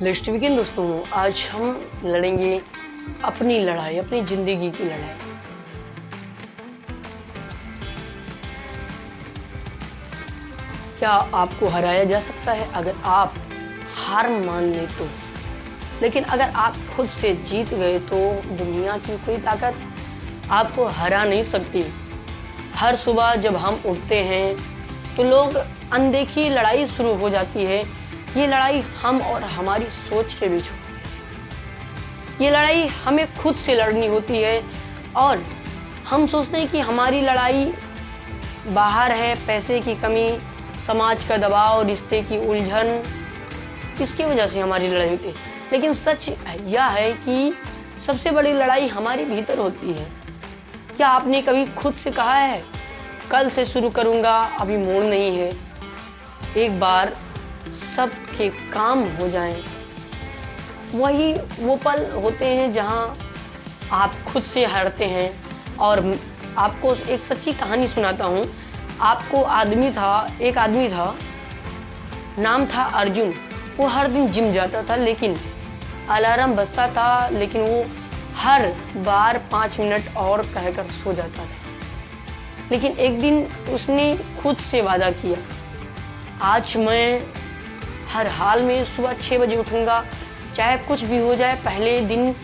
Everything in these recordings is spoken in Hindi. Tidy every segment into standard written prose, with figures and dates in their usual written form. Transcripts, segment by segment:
लेट्स बिगिन दोस्तों। आज हम लड़ेंगे अपनी लड़ाई, अपनी जिंदगी की लड़ाई। क्या आपको हराया जा सकता है अगर आप हार मान ले तो? लेकिन अगर आप खुद से जीत गए तो दुनिया की कोई ताकत आपको हरा नहीं सकती। हर सुबह जब हम उठते हैं तो लोग अनदेखी लड़ाई शुरू हो जाती है। ये लड़ाई हम और हमारी सोच के बीच होती है। ये लड़ाई हमें खुद से लड़नी होती है और हम सोचते हैं कि हमारी लड़ाई बाहर है, पैसे की कमी, समाज का दबाव, रिश्ते की उलझन, इसकी वजह से हमारी लड़ाई होती है। लेकिन सच यह है कि सबसे बड़ी लड़ाई हमारे भीतर होती है। क्या आपने कभी खुद से कहा है कल से शुरू करूँगा, अभी मोड़ नहीं है? एक बार सबके काम हो जाएं, वही वो पल होते हैं जहां आप खुद से हारते हैं। और आपको एक सच्ची कहानी सुनाता हूं। एक आदमी था, नाम था अर्जुन। वो हर दिन जिम जाता था, लेकिन अलार्म बजता था, लेकिन वो हर बार 5 मिनट और कहकर सो जाता था। लेकिन एक दिन उसने खुद से वादा किया, आज मैं हर हाल में सुबह 6 बजे उठूंगा, चाहे कुछ भी हो जाए। पहले दिन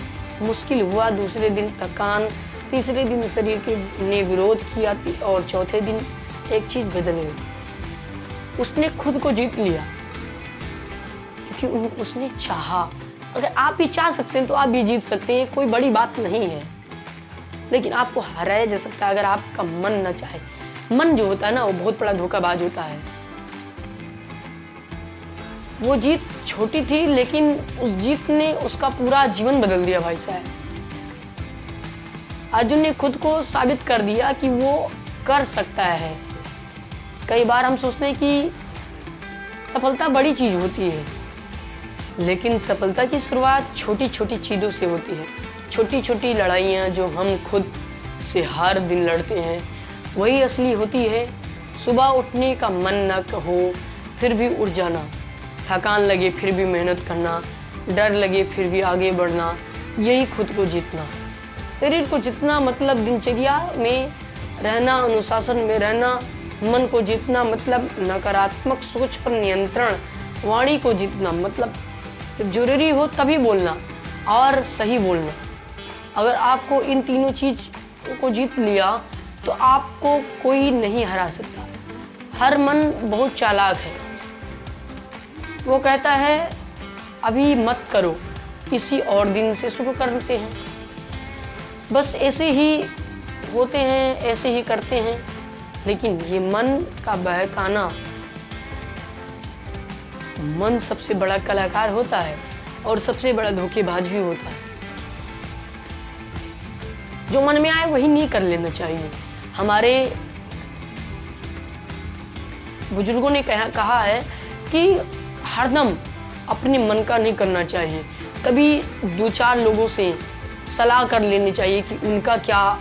मुश्किल हुआ, दूसरे दिन थकान, तीसरे दिन शरीर के ने विरोध किया और चौथे दिन एक चीज बदल गई। उसने खुद को जीत लिया क्योंकि उसने चाहा। अगर आप भी चाह सकते हैं तो आप भी जीत सकते हैं, कोई बड़ी बात नहीं है। लेकिन आपको हराया जा सकता है अगर आपका मन न चाहे। मन जो होता है ना, वो बहुत बड़ा धोखाबाज होता है। वो जीत छोटी थी, लेकिन उस जीत ने उसका पूरा जीवन बदल दिया। भाई साहब, अर्जुन ने खुद को साबित कर दिया कि वो कर सकता है। कई बार हम सोचते हैं कि सफलता बड़ी चीज होती है, लेकिन सफलता की शुरुआत छोटी छोटी चीजों से होती है। छोटी छोटी लड़ाइयाँ जो हम खुद से हर दिन लड़ते हैं, वही असली होती है। सुबह उठने का मन न हो फिर भी उठ जाना, थकान लगे फिर भी मेहनत करना, डर लगे फिर भी आगे बढ़ना, यही खुद को जीतना। शरीर को जितना मतलब दिनचर्या में रहना, अनुशासन में रहना। मन को जीतना मतलब नकारात्मक सोच पर नियंत्रण। वाणी को जीतना मतलब जब जरूरी हो तभी बोलना और सही बोलना। अगर आपको इन तीनों चीज को जीत लिया तो आपको कोई नहीं हरा सकता। हर मन बहुत चालाक है। वो कहता है अभी मत करो, किसी और दिन से शुरू करते हैं। बस ऐसे ही होते हैं, ऐसे ही करते हैं। लेकिन ये मन का बहकाना, मन सबसे बड़ा कलाकार होता है और सबसे बड़ा धोखेबाज भी होता है। जो मन में आए वही नहीं कर लेना चाहिए। हमारे बुजुर्गों ने कहा है कि हरदम अपने मन का नहीं करना चाहिए। कभी 2-4 लोगों से सलाह कर लेनी चाहिए कि उनका क्या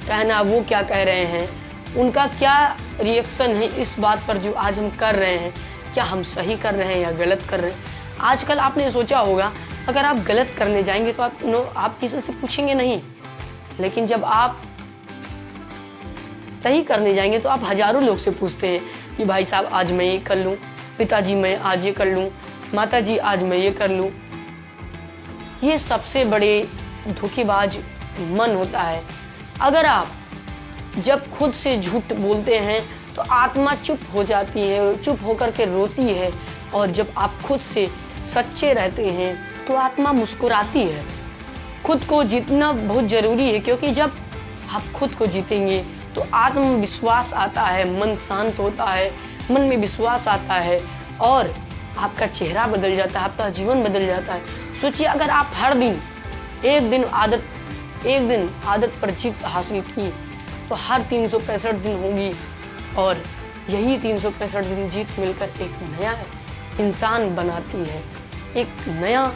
कहना, वो क्या कह रहे हैं, उनका क्या रिएक्शन है इस बात पर जो आज हम कर रहे हैं। क्या हम सही कर रहे हैं या गलत कर रहे हैं? आजकल आपने सोचा होगा, अगर आप गलत करने जाएंगे तो आप किसी से पूछेंगे नहीं, लेकिन जब आप सही करने जाएंगे तो आप हजारों लोग से पूछते हैं कि भाई साहब आज मैं ये कर लूँ, पिताजी मैं आज ये कर लूँ, माताजी आज मैं ये कर लूँ। ये सबसे बड़े धोखेबाज मन होता है। अगर आप जब खुद से झूठ बोलते हैं तो आत्मा चुप हो जाती है, चुप होकर के रोती है। और जब आप खुद से सच्चे रहते हैं तो आत्मा मुस्कुराती है। खुद को जीतना बहुत ज़रूरी है, क्योंकि जब आप खुद को जीतेंगे तो आत्मविश्वास आता है, मन शांत होता है, मन में विश्वास आता है और आपका चेहरा बदल जाता है, आपका जीवन बदल जाता है। सोचिए, अगर आप हर दिन एक दिन आदत पर जीत हासिल की तो हर 365 दिन होगी और यही 365 दिन जीत मिलकर एक नया इंसान बनाती है, एक नया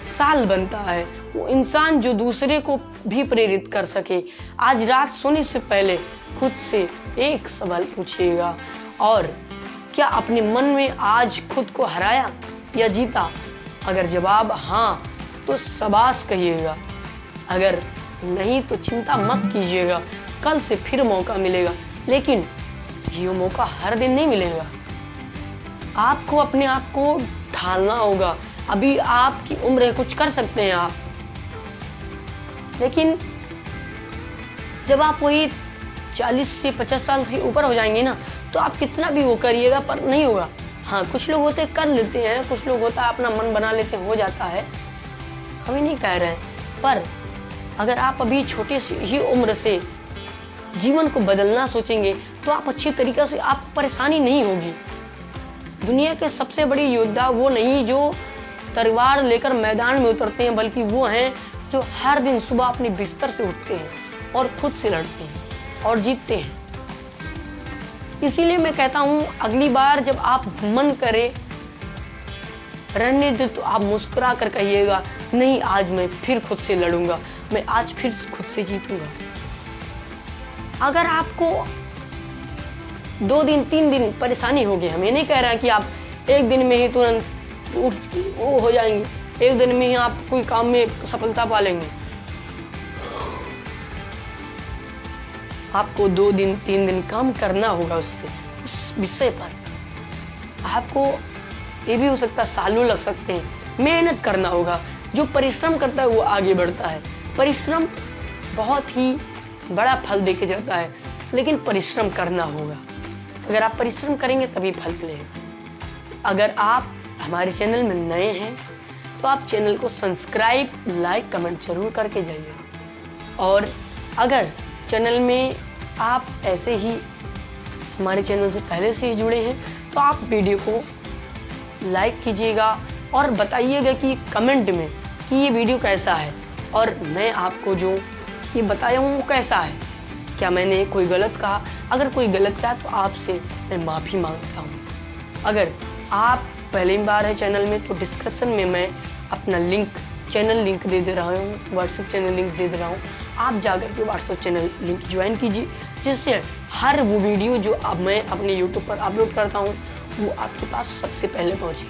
साल बनता है। वो इंसान जो दूसरे को भी प्रेरित कर सके। आज रात सोने से पहले खुद से एक सवाल पूछिएगा, और क्या अपने मन में आज खुद को हराया या जीता? अगर जवाब हाँ तो शाबाश कहिएगा, अगर नहीं तो चिंता मत कीजिएगा, कल से फिर मौका मिलेगा। लेकिन ये मौका हर दिन नहीं मिलेगा, आपको अपने आप को ढालना होगा। अभी आपकी उम्र है, कुछ कर सकते हैं आप, लेकिन जब आप वही 40 से 50 साल के ऊपर हो जाएंगे ना, तो आप कितना भी वो करिएगा पर नहीं होगा। हाँ, कुछ लोग होते कर लेते हैं, कुछ लोग होता है अपना मन बना लेते हैं, हो जाता है, हम ही नहीं कह रहे हैं। पर अगर आप अभी छोटे से ही उम्र से जीवन को बदलना सोचेंगे तो आप अच्छी तरीके से, आप परेशानी नहीं होगी। दुनिया के सबसे बड़े योद्धा वो नहीं जो तलवार लेकर मैदान में उतरते हैं, बल्कि वो हैं जो हर दिन सुबह अपने बिस्तर से उठते हैं और खुद से लड़ते हैं और जीतते हैं। इसीलिए मैं कहता हूँ, अगली बार जब आप मन करे रहने दे तो आप मुस्कुरा कर कहिएगा, नहीं आज मैं फिर खुद से लड़ूंगा, मैं आज फिर खुद से जीतूंगा। अगर आपको 2 दिन 3 दिन परेशानी होगी, हम ये नहीं कह रहे हैं कि आप एक दिन में ही तुरंत उठ वो हो जाएंगे, एक दिन में ही आप कोई काम में सफलता पा लेंगे। आपको 2 दिन 3 दिन काम करना होगा उस विषय पर। आपको ये भी हो सकता है सालों लग सकते हैं, मेहनत करना होगा। जो परिश्रम करता है वो आगे बढ़ता है। परिश्रम बहुत ही बड़ा फल देके जाता है, लेकिन परिश्रम करना होगा। अगर आप परिश्रम करेंगे तभी फल मिलेगा। अगर आप हमारे चैनल में नए हैं तो आप चैनल को सब्सक्राइब, लाइक, कमेंट जरूर करके जाइए। और अगर चैनल में आप ऐसे ही हमारे चैनल से पहले से ही जुड़े हैं तो आप वीडियो को लाइक कीजिएगा और बताइएगा कि कमेंट में कि ये वीडियो कैसा है और मैं आपको जो ये बताया हूँ वो कैसा है। क्या मैंने कोई गलत कहा? अगर कोई गलत कहा तो आपसे मैं माफ़ी मांगता हूँ। अगर आप पहली बार है चैनल में तो डिस्क्रिप्शन में मैं अपना लिंक, चैनल लिंक दे दे रहा हूँ, व्हाट्सएप चैनल लिंक दे दे रहा हूँ। आप जाकर के व्हाट्सएप चैनल लिंक ज्वाइन कीजिए, जिससे हर वो वीडियो जो अब मैं अपने यूट्यूब पर अपलोड करता हूँ वो आपके पास सबसे पहले पहुँचे।